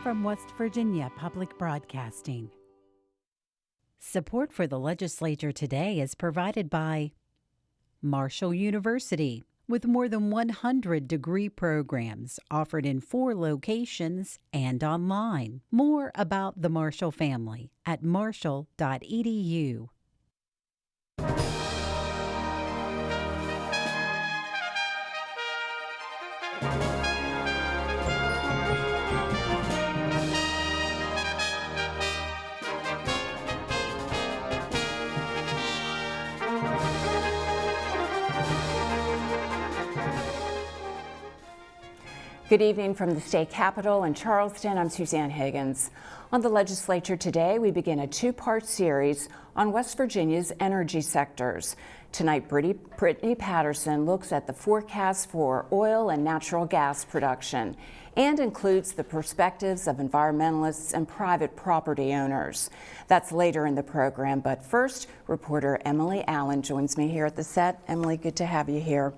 from West Virginia Public Broadcasting. Support for the Legislature Today is provided by Marshall University, with more than 100 degree programs offered in 4 locations and online. More about the Marshall family at marshall.edu. Good evening from the state capitol in Charleston. I'm Suzanne Higgins. On the Legislature Today, we begin a 2-part series on West Virginia's energy sectors. Tonight, Brittany Patterson looks at the forecast for oil and natural gas production and includes the perspectives of environmentalists and private property owners. That's later in the program, but first, reporter Emily Allen joins me here at the set. Emily, good to have you here.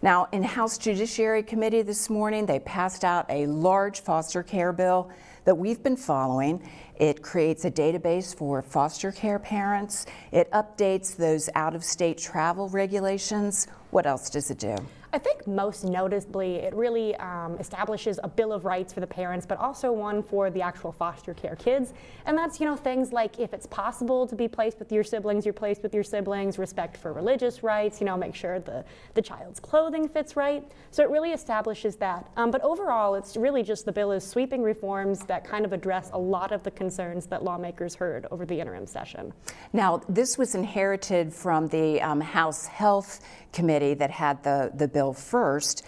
Now, in House Judiciary Committee this morning, they passed out a large foster care bill that we've been following. It creates a database for foster care parents. It updates those out-of-state travel regulations. What else does it do? I think most noticeably, it really establishes a bill of rights for the parents, but also one for the actual foster care kids. And that's, things like if it's possible to be placed with your siblings, you're placed with your siblings, respect for religious rights, make sure the child's clothing fits right. So it really establishes that. But overall, it's really just the bill is sweeping reforms that kind of address a lot of the concerns that lawmakers heard over the interim session. Now, this was inherited from the House Health Committee that had the bill first.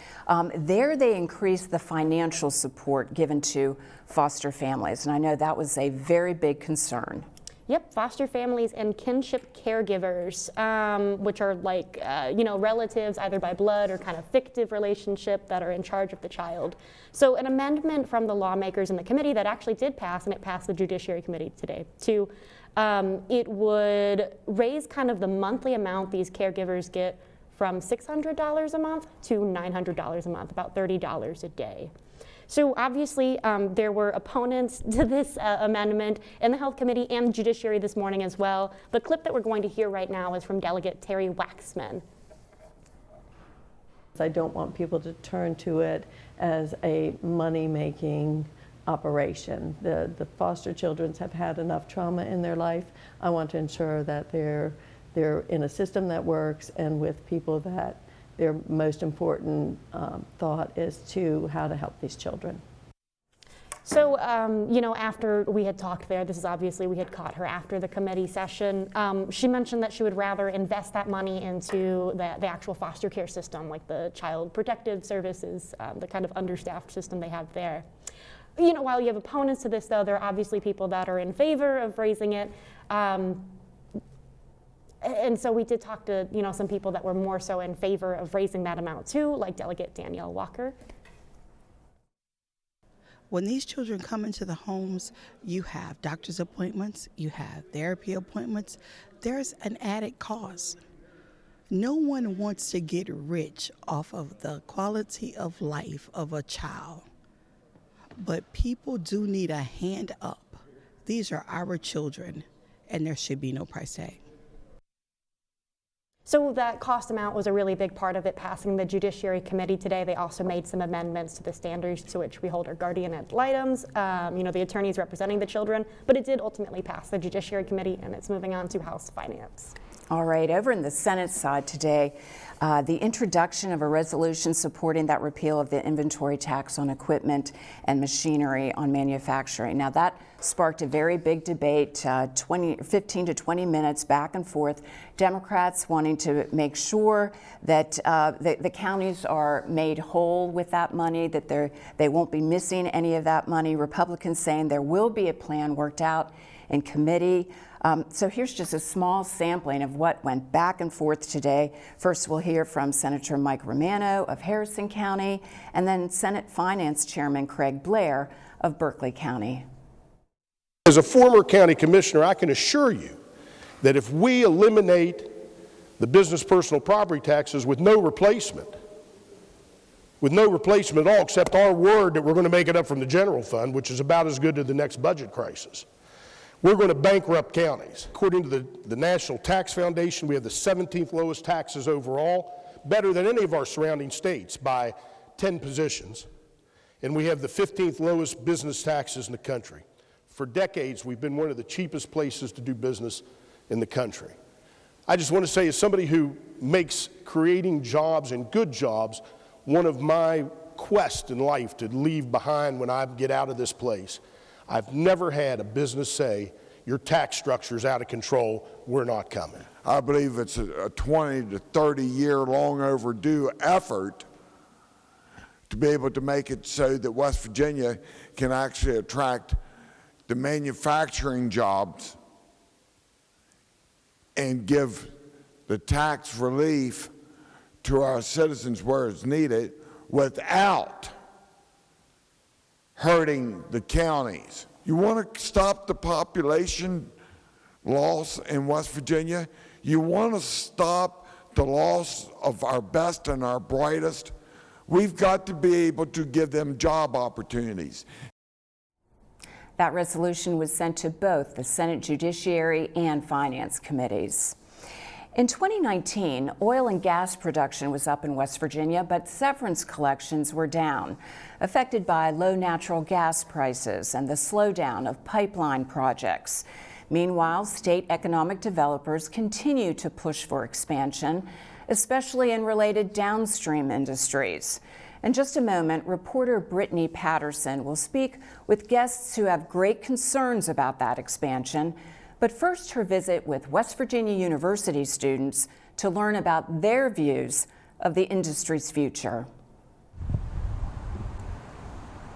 There they increased the financial support given to foster families, and I know that was a very big concern. Yep, foster families and kinship caregivers, which are like, relatives either by blood or kind of fictive relationship that are in charge of the child. So an amendment from the lawmakers in the committee that actually did pass, and it passed the Judiciary Committee today too, it would raise kind of the monthly amount these caregivers get from $600 a month to $900 a month, about $30 a day. So obviously there were opponents to this amendment in the Health Committee and Judiciary this morning as well. The clip that we're going to hear right now is from Delegate Terry Waxman. I don't want people to turn to it as a money-making operation. The foster children have had enough trauma in their life. I want to ensure that they're in a system that works and with people that their most important thought is to how to help these children. So, after we had talked there, this is obviously, we had caught her after the committee session. She mentioned that she would rather invest that money into the actual foster care system, like the Child Protective Services, the kind of understaffed system they have there. While you have opponents to this, though, there are obviously people that are in favor of raising it. And so we did talk to, some people that were more so in favor of raising that amount too, like Delegate Danielle Walker. When these children come into the homes, you have doctor's appointments, you have therapy appointments. There's an added cost. No one wants to get rich off of the quality of life of a child, but people do need a hand up. These are our children, and there should be no price tag. So that cost amount was a really big part of it passing the Judiciary Committee today. They also made some amendments to the standards to which we hold our guardian ad litems, the attorneys representing the children, but it did ultimately pass the Judiciary Committee, and it's moving on to House Finance. All right, over in the Senate side today, the introduction of a resolution supporting that repeal of the inventory tax on equipment and machinery on manufacturing. Now that sparked a very big debate, 15 to 20 minutes back and forth. Democrats wanting to make sure that the counties are made whole with that money, that they won't be missing any of that money. Republicans saying there will be a plan worked out in committee. So here's just a small sampling of what went back and forth today. First, we'll hear from Senator Mike Romano of Harrison County, and then Senate Finance Chairman Craig Blair of Berkeley County. As a former county commissioner, I can assure you that if we eliminate the business personal property taxes with no replacement, with no replacement at all except our word that we're going to make it up from the general fund, which is about as good to the next budget crisis. We're going to bankrupt counties. According to the National Tax Foundation, we have the 17th lowest taxes overall, better than any of our surrounding states by 10 positions. And we have the 15th lowest business taxes in the country. For decades, we've been one of the cheapest places to do business in the country. I just want to say, as somebody who makes creating jobs and good jobs one of my quests in life to leave behind when I get out of this place, I've never had a business say, your tax structure is out of control, we're not coming. I believe it's a 20 to 30 year long overdue effort to be able to make it so that West Virginia can actually attract the manufacturing jobs and give the tax relief to our citizens where it's needed without hurting the counties. You want to stop the population loss in West Virginia? You want to stop the loss of our best and our brightest? We've got to be able to give them job opportunities. That resolution was sent to both the Senate Judiciary and Finance Committees. In 2019, oil and gas production was up in West Virginia, but severance collections were down, affected by low natural gas prices and the slowdown of pipeline projects. Meanwhile, state economic developers continue to push for expansion, especially in related downstream industries. In just a moment, reporter Brittany Patterson will speak with guests who have great concerns about that expansion. But first, her visit with West Virginia University students to learn about their views of the industry's future.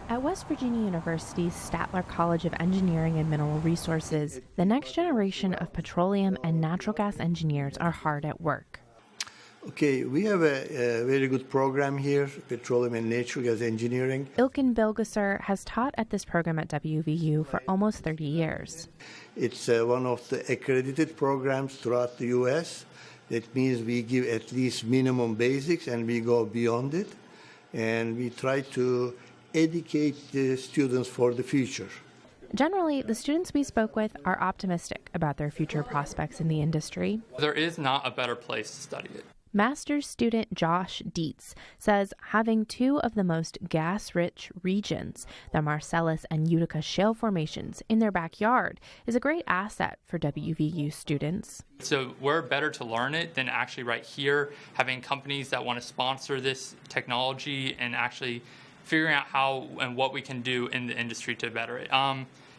At West Virginia University's Statler College of Engineering and Mineral Resources, the next generation of petroleum and natural gas engineers are hard at work. Okay, we have a very good program here, petroleum and natural gas engineering. Ilkin Bilgasser has taught at this program at WVU for almost 30 years. It's one of the accredited programs throughout the U.S. That means we give at least minimum basics and we go beyond it. And we try to educate the students for the future. Generally, the students we spoke with are optimistic about their future prospects in the industry. There is not a better place to study it. Master's student Josh Dietz says having two of the most gas-rich regions, the Marcellus and Utica shale formations, in their backyard is a great asset for WVU students. So we're better to learn it than actually right here, having companies that want to sponsor this technology and actually figuring out how and what we can do in the industry to better it.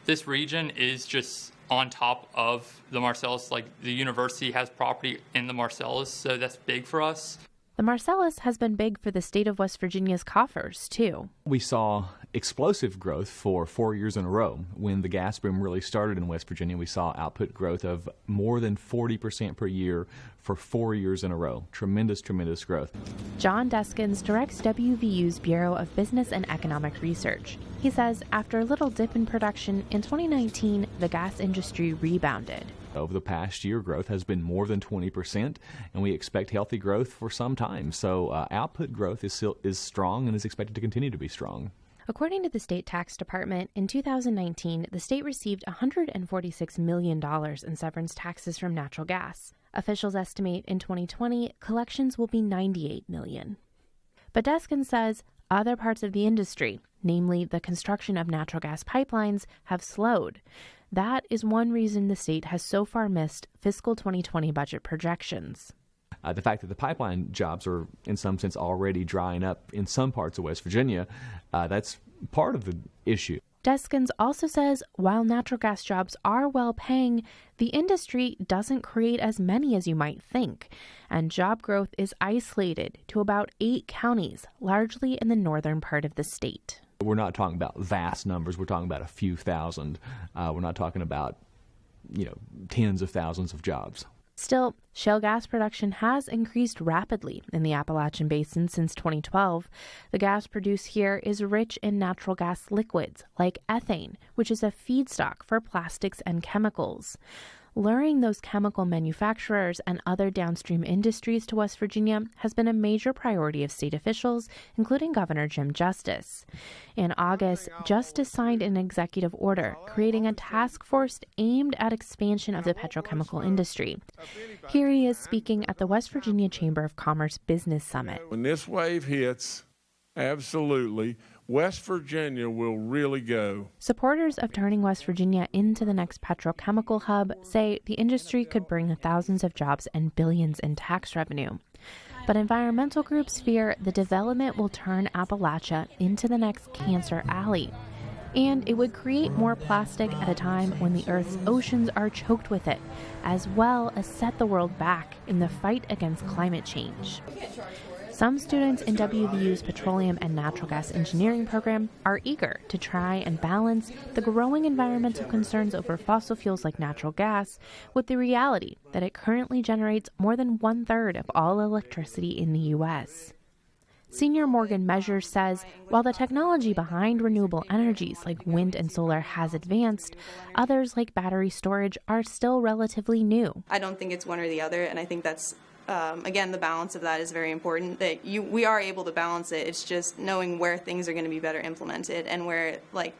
This region is just on top of the Marcellus. Like, the university has property in the Marcellus, so that's big for us. The Marcellus has been big for the state of West Virginia's coffers, too. We saw explosive growth for 4 years in a row. When the gas boom really started in West Virginia, we saw output growth of more than 40% per year for 4 years in a row. Tremendous, tremendous growth. John Deskins directs WVU's Bureau of Business and Economic Research. He says after a little dip in production, in 2019, the gas industry rebounded. Over the past year, growth has been more than 20%, and we expect healthy growth for some time. So output growth is strong and is expected to continue to be strong. According to the state tax department, in 2019, the state received $146 million in severance taxes from natural gas. Officials estimate in 2020, collections will be $98 million. But Deskin says other parts of the industry, namely the construction of natural gas pipelines, have slowed. That is one reason the state has so far missed fiscal 2020 budget projections. The fact that the pipeline jobs are, in some sense, already drying up in some parts of West Virginia, that's part of the issue. Deskins also says while natural gas jobs are well-paying, the industry doesn't create as many as you might think, and job growth is isolated to about 8 counties, largely in the northern part of the state. We're not talking about vast numbers. We're talking about a few thousand. We're not talking about, tens of thousands of jobs. Still, shale gas production has increased rapidly in the Appalachian Basin since 2012. The gas produced here is rich in natural gas liquids like ethane, which is a feedstock for plastics and chemicals. Luring those chemical manufacturers and other downstream industries to West Virginia has been a major priority of state officials, including Governor Jim Justice. In August, Justice signed an executive order creating a task force aimed at expansion of the petrochemical industry. Here he is speaking at the West Virginia Chamber of Commerce Business Summit. When this wave hits, absolutely, West Virginia will really go. Supporters of turning West Virginia into the next petrochemical hub say the industry could bring thousands of jobs and billions in tax revenue. But environmental groups fear the development will turn Appalachia into the next Cancer Alley. And it would create more plastic at a time when the Earth's oceans are choked with it, as well as set the world back in the fight against climate change. Some students in WVU's Petroleum and Natural Gas Engineering program are eager to try and balance the growing environmental concerns over fossil fuels like natural gas with the reality that it currently generates more than 1/3 of all electricity in the U.S. Senior Morgan Measures says while the technology behind renewable energies like wind and solar has advanced, others like battery storage are still relatively new. I don't think it's one or the other, and I think that's again, the balance of that is very important, that we are able to balance it. It's just knowing where things are going to be better implemented and where, like,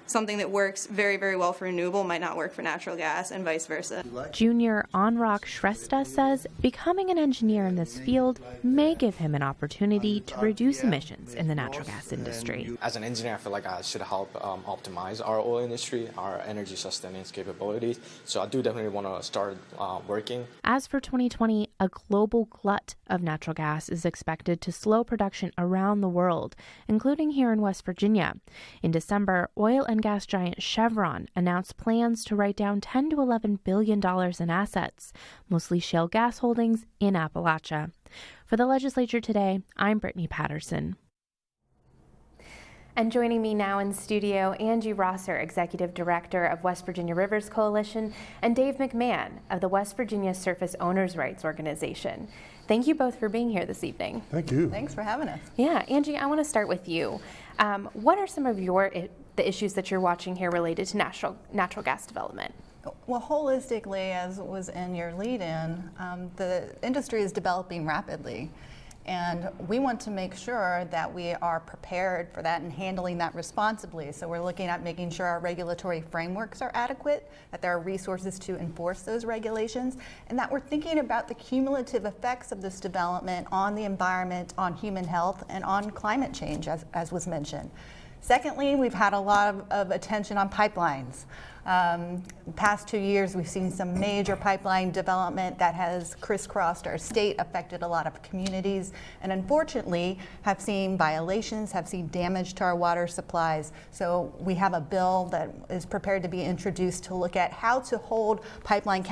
something that works very, very well for renewable might not work for natural gas and vice versa. Junior Anurag Shrestha says becoming an engineer in this field may give him an opportunity to reduce emissions in the natural gas industry. As an engineer, I feel like I should help optimize our oil industry, our energy sustenance capabilities. So I do definitely want to start working. As for 2020, a global glut of natural gas is expected to slow production around the world, including here in West Virginia. In December, oil and gas giant Chevron announced plans to write down $10 to $11 billion in assets, mostly shale gas holdings in Appalachia. For the Legislature Today, I'm Brittany Patterson. And joining me now in studio, Angie Rosser, Executive Director of West Virginia Rivers Coalition, and Dave McMahon of the West Virginia Surface Owners' Rights Organization. Thank you both for being here this evening. Thank you. Thanks for having us. Yeah, Angie, I want to start with you. What are some of the issues that you're watching here related to natural gas development? Well, holistically, as was in your lead-in, the industry is developing rapidly. And we want to make sure that we are prepared for that and handling that responsibly. So we're looking at making sure our regulatory frameworks are adequate, that there are resources to enforce those regulations, and that we're thinking about the cumulative effects of this development on the environment, on human health, and on climate change, as was mentioned. Secondly, we've had a lot of attention on pipelines. The past 2 years, we've seen some major pipeline development that has crisscrossed our state, affected a lot of communities, and unfortunately have seen violations, have seen damage to our water supplies. So we have a bill that is prepared to be introduced to look at how to hold pipeline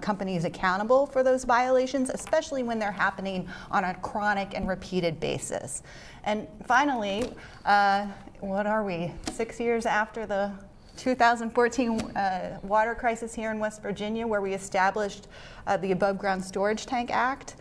companies accountable for those violations, especially when they're happening on a chronic and repeated basis. And finally, what are we, 6 years after the 2014 water crisis here in West Virginia, where we established the Above Ground Storage Tank Act.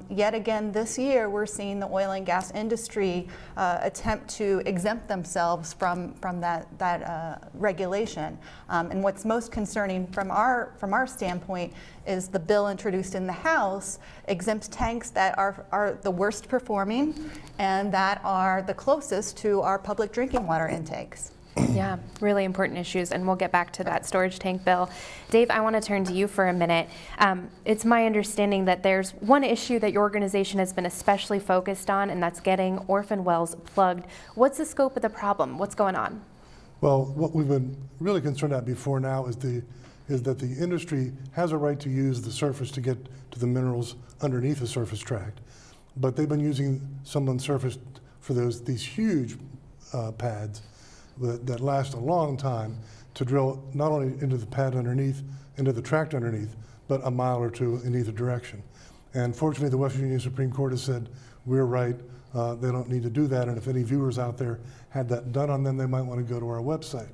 Yet again this year, we're seeing the oil and gas industry attempt to exempt themselves from that regulation. And what's most concerning from our standpoint is the bill introduced in the House exempts tanks that are the worst performing and that are the closest to our public drinking water intakes. Yeah, really important issues, and we'll get back to that storage tank bill. Dave, I want to turn to you for a minute. It's my understanding that there's one issue that your organization has been especially focused on, and that's getting orphan wells plugged. What's the scope of the problem? What's going on? Well, what we've been really concerned at before now is that the industry has a right to use the surface to get to the minerals underneath the surface tract, but they've been using some unsurfaced for these huge pads that last a long time to drill not only into the pad underneath, into the tract underneath, but a mile or two in either direction. And fortunately, the West Virginia Supreme Court has said, we're right, they don't need to do that, and if any viewers out there had that done on them, they might want to go to our website.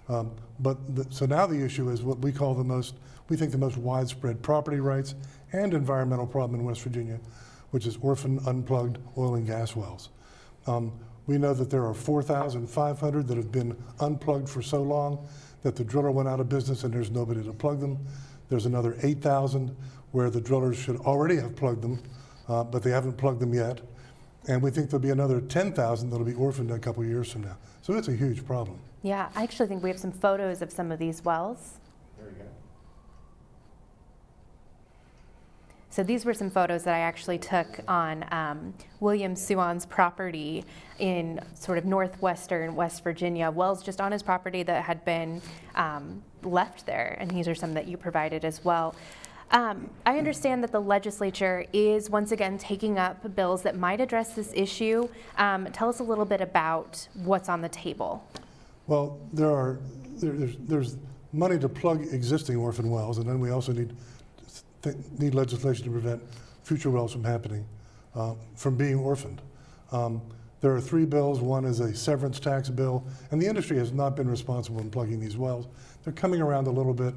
So now the issue is what we call we think the most widespread property rights and environmental problem in West Virginia, which is orphan unplugged oil and gas wells. We know that there are 4,500 that have been unplugged for so long that the driller went out of business and there's nobody to plug them. There's another 8,000 where the drillers should already have plugged them, but they haven't plugged them yet. And we think there'll be another 10,000 that'll be orphaned a couple years from now. So it's a huge problem. Yeah, I actually think we have some photos of some of these wells. There you go. So these were some photos that I actually took on William Suon's property in sort of northwestern West Virginia, wells just on his property that had been left there, and these are some that you provided as well. I understand that the legislature is once again taking up bills that might address this issue. Tell us a little bit about what's on the table. Well, there's money to plug existing orphan wells, and then we also need legislation to prevent future wells from happening, from being orphaned. There are 3 bills. One is a severance tax bill, and the industry has not been responsible in plugging these wells. They're coming around a little bit.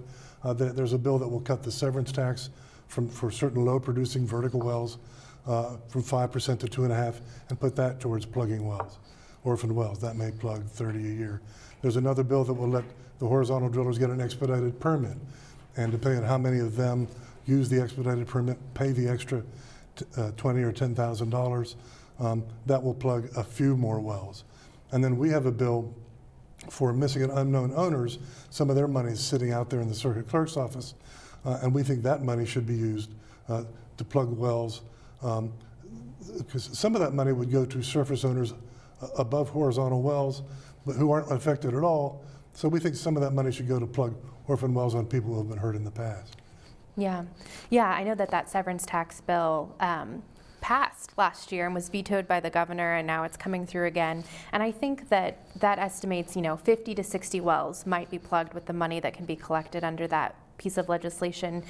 There's a bill that will cut the severance tax for certain low-producing vertical wells from 5% to 2.5%, and put that towards plugging wells, orphaned wells. That may plug 30 a year. There's another bill that will let the horizontal drillers get an expedited permit, and depending on how many of them use the expedited permit, pay the extra $20,000 or $10,000. That will plug a few more wells. And then we have a bill for missing and unknown owners. Some of their money is sitting out there in the circuit clerk's office, and we think that money should be used to plug wells, because some of that money would go to surface owners above horizontal wells, but who aren't affected at all. So we think some of that money should go to plug orphan wells on people who have been hurt in the past. Yeah, I know that severance tax bill passed last year and was vetoed by the governor, and now it's coming through again. And I think that estimates, 50 to 60 wells might be plugged with the money that can be collected under that piece of legislation.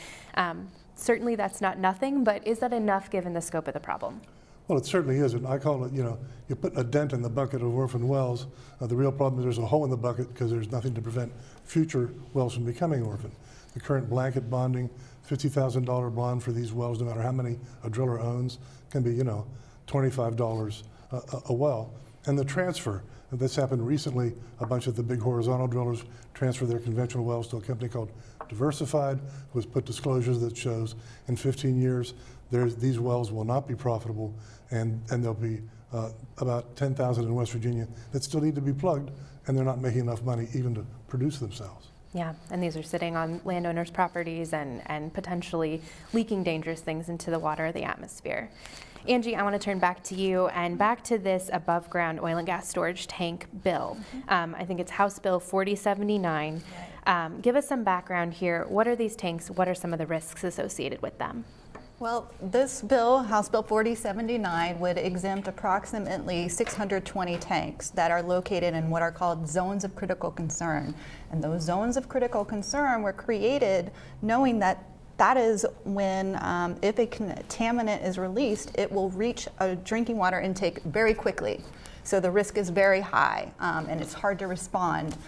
Certainly that's not nothing, but is that enough given the scope of the problem? Well, it certainly isn't. I call it, you put a dent in the bucket of orphan wells. The real problem is there's a hole in the bucket because there's nothing to prevent future wells from becoming orphan. The current blanket bonding, $50,000 bond for these wells, no matter how many a driller owns, can be, $25 a well. And the transfer, this happened recently, a bunch of the big horizontal drillers transferred their conventional wells to a company called Diversified, who has put disclosures that shows in 15 years, these wells will not be profitable, and there'll be about 10,000 in West Virginia that still need to be plugged, and they're not making enough money even to produce themselves. Yeah, and these are sitting on landowners' properties and potentially leaking dangerous things into the water or the atmosphere. Angie, I want to turn back to you and back to this above ground oil and gas storage tank bill. I think it's House Bill 4079. Give us some background here. What are these tanks? What are some of the risks associated with them? Well, this bill, House Bill 4079, would exempt approximately 620 tanks that are located in what are called zones of critical concern. And those zones of critical concern were created knowing that is when, if a contaminant is released, it will reach a drinking water intake very quickly. So the risk is very high, and it's hard to respond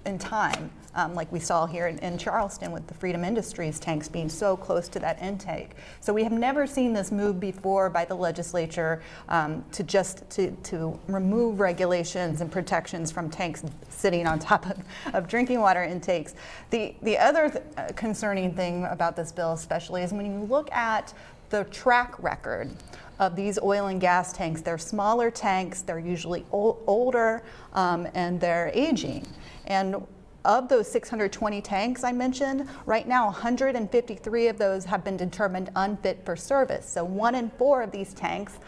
in time, like we saw here in Charleston with the Freedom Industries tanks being so close to that intake. So we have never seen this move before by the legislature to remove regulations and protections from tanks sitting on top of drinking water intakes. The other concerning thing about this bill especially is when you look at the track record of these oil and gas tanks. They're smaller tanks, they're usually older, and they're aging. And of those 620 tanks I mentioned, right now 153 of those have been determined unfit for service. So 1 in 4 of these tanks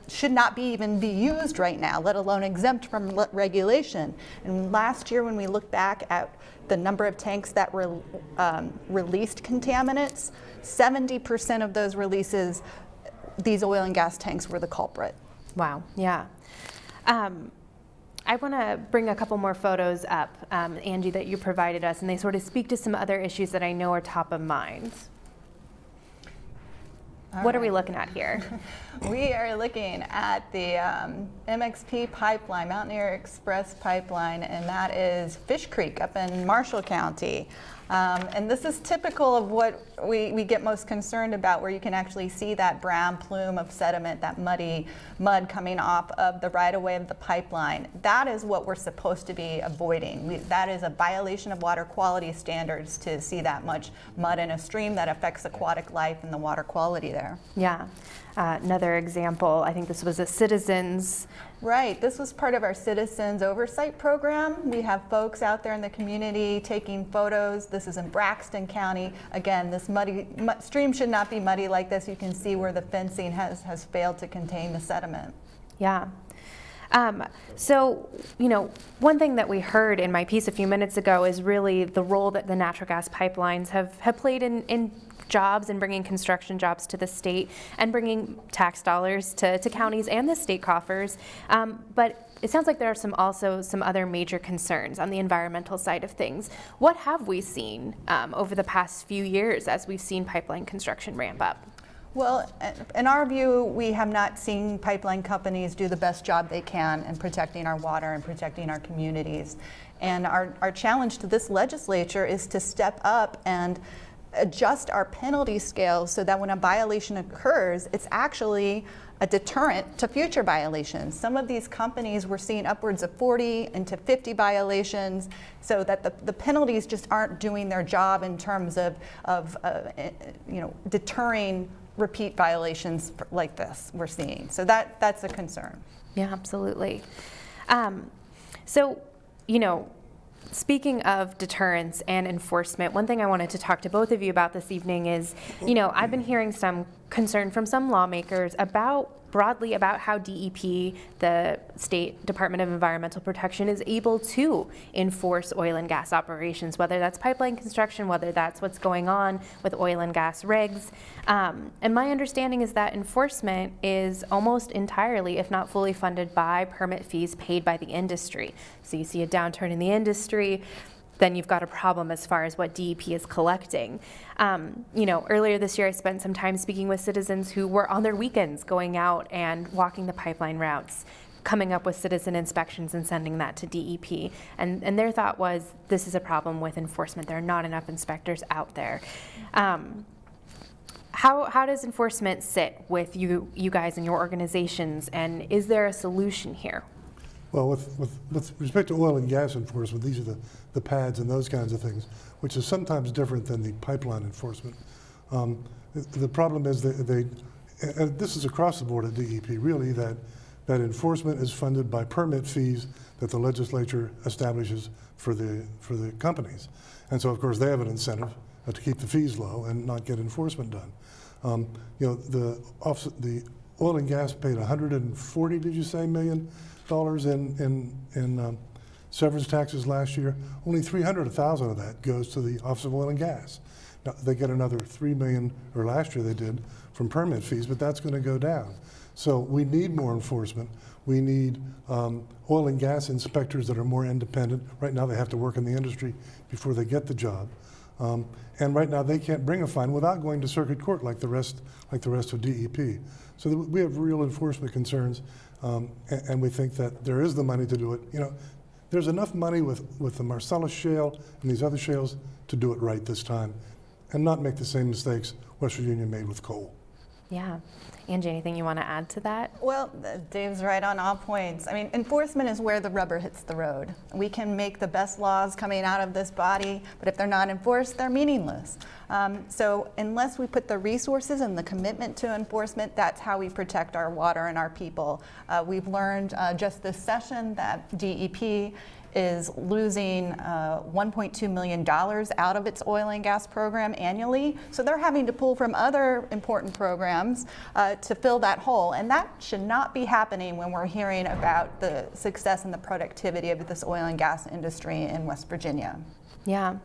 should not even be used right now, let alone exempt from regulation. And last year when we looked back at the number of tanks that were released contaminants, 70% of those releases, these oil and gas tanks were the culprit. Wow, yeah. I want to bring a couple more photos up, Angie, that you provided us, and they sort of speak to some other issues that I know are top of mind. What are we looking at here? We are looking at the MXP pipeline, Mountaineer Express pipeline, and that is Fish Creek up in Marshall County. And this is typical of what we get most concerned about, where you can actually see that brown plume of sediment, that muddy mud coming off of the right-of-way of the pipeline. That is what we're supposed to be avoiding. That is a violation of water quality standards to see that much mud in a stream that affects aquatic life and the water quality there. Yeah. Another example, I think this was a citizens. Right, this was part of our citizens oversight program. We have folks out there in the community taking photos. This is in Braxton County. Again, this stream should not be muddy like this. You can see where the fencing has failed to contain the sediment. Yeah. So, one thing that we heard in my piece a few minutes ago is really the role that the natural gas pipelines have played in jobs and bringing construction jobs to the state and bringing tax dollars to counties and the state coffers. But it sounds like there are also some other major concerns on the environmental side of things. What have we seen over the past few years as we've seen pipeline construction ramp up? Well, in our view, we have not seen pipeline companies do the best job they can in protecting our water and protecting our communities. And our challenge to this legislature is to step up and adjust our penalty scale so that when a violation occurs, it's actually a deterrent to future violations. Some of these companies were seeing upwards of 40 into 50 violations, so that the penalties just aren't doing their job in terms of deterring repeat violations like this we're seeing. So that's a concern. Yeah, absolutely. Speaking of deterrence and enforcement, one thing I wanted to talk to both of you about this evening is, I've been hearing some concern from some lawmakers broadly about how DEP, the State Department of Environmental Protection, is able to enforce oil and gas operations, whether that's pipeline construction, whether that's what's going on with oil and gas rigs. And my understanding is that enforcement is almost entirely, if not fully funded by permit fees paid by the industry. So you see a downturn in the industry, then you've got a problem as far as what DEP is collecting. Earlier this year I spent some time speaking with citizens who were on their weekends going out and walking the pipeline routes, coming up with citizen inspections and sending that to DEP. And their thought was, this is a problem with enforcement. There are not enough inspectors out there. How does enforcement sit with you guys and your organizations, and is there a solution here? Well, with respect to oil and gas enforcement, these are the pads and those kinds of things, which is sometimes different than the pipeline enforcement. The problem is that and this is across the board at DEP, really, that enforcement is funded by permit fees that the legislature establishes for the companies. And so, of course, they have an incentive to keep the fees low and not get enforcement done. The oil and gas paid $140, did you say, million in severance taxes last year. Only $300,000 of that goes to the Office of Oil and Gas. Now, they get another $3 million, or last year they did, from permit fees, but that's going to go down. So we need more enforcement. We need oil and gas inspectors that are more independent. Right now they have to work in the industry before they get the job. And right now they can't bring a fine without going to circuit court like the rest of DEP. So we have real enforcement concerns, and we think that there is the money to do it. There's enough money with the Marcellus Shale and these other shales to do it right this time and not make the same mistakes West Virginia made with coal. Yeah. Angie, anything you want to add to that? Well, Dave's right on all points. I mean, enforcement is where the rubber hits the road. We can make the best laws coming out of this body, but if they're not enforced, they're meaningless. So unless we put the resources and the commitment to enforcement, that's how we protect our water and our people. We've learned just this session that DEP is losing $1.2 million out of its oil and gas program annually. So they're having to pull from other important programs to fill that hole. And that should not be happening when we're hearing about the success and the productivity of this oil and gas industry in West Virginia. Yeah.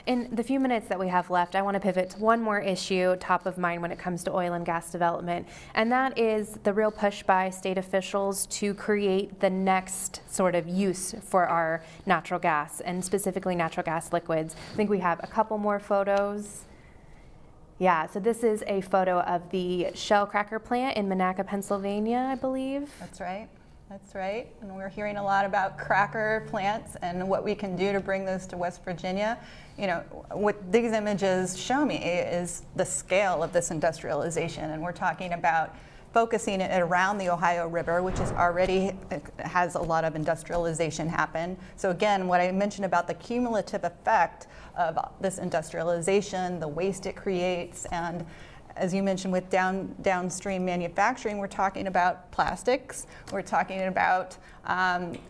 In the few minutes that we have left, I want to pivot to one more issue top of mind when it comes to oil and gas development, and that is the real push by state officials to create the next sort of use for our natural gas, and specifically natural gas liquids. I think we have a couple more photos. Yeah, so this is a photo of the Shell cracker plant in Monaca, Pennsylvania, I believe. That's right. That's right. And we're hearing a lot about cracker plants and what we can do to bring those to West Virginia. You know, what these images show me is the scale of this industrialization. And we're talking about focusing it around the Ohio River, which is already has a lot of industrialization happen. So again, what I mentioned about the cumulative effect of this industrialization, the waste it creates, and as you mentioned with downstream manufacturing, we're talking about plastics, we're talking about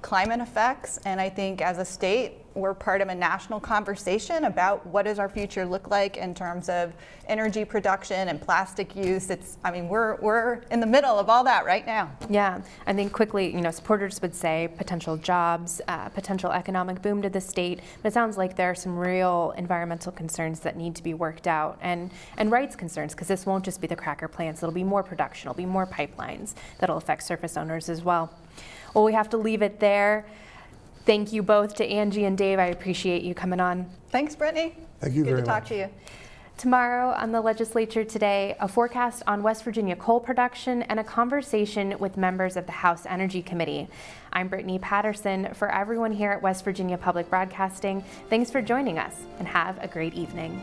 climate effects, and I think as a state, we're part of a national conversation about what does our future look like in terms of energy production and plastic use. I mean, we're in the middle of all that right now. Yeah, I think quickly, you know, supporters would say potential jobs, potential economic boom to the state, but it sounds like there are some real environmental concerns that need to be worked out, and rights concerns, because this won't just be the cracker plants, it'll be more production, it'll be more pipelines that'll affect surface owners as well. Well, we have to leave it there. Thank you both to Angie and Dave. I appreciate you coming on. Thanks, Brittany. Thank you very much. Good to talk to you. Tomorrow on the Legislature Today, a forecast on West Virginia coal production and a conversation with members of the House Energy Committee. I'm Brittany Patterson. For everyone here at West Virginia Public Broadcasting, thanks for joining us and have a great evening.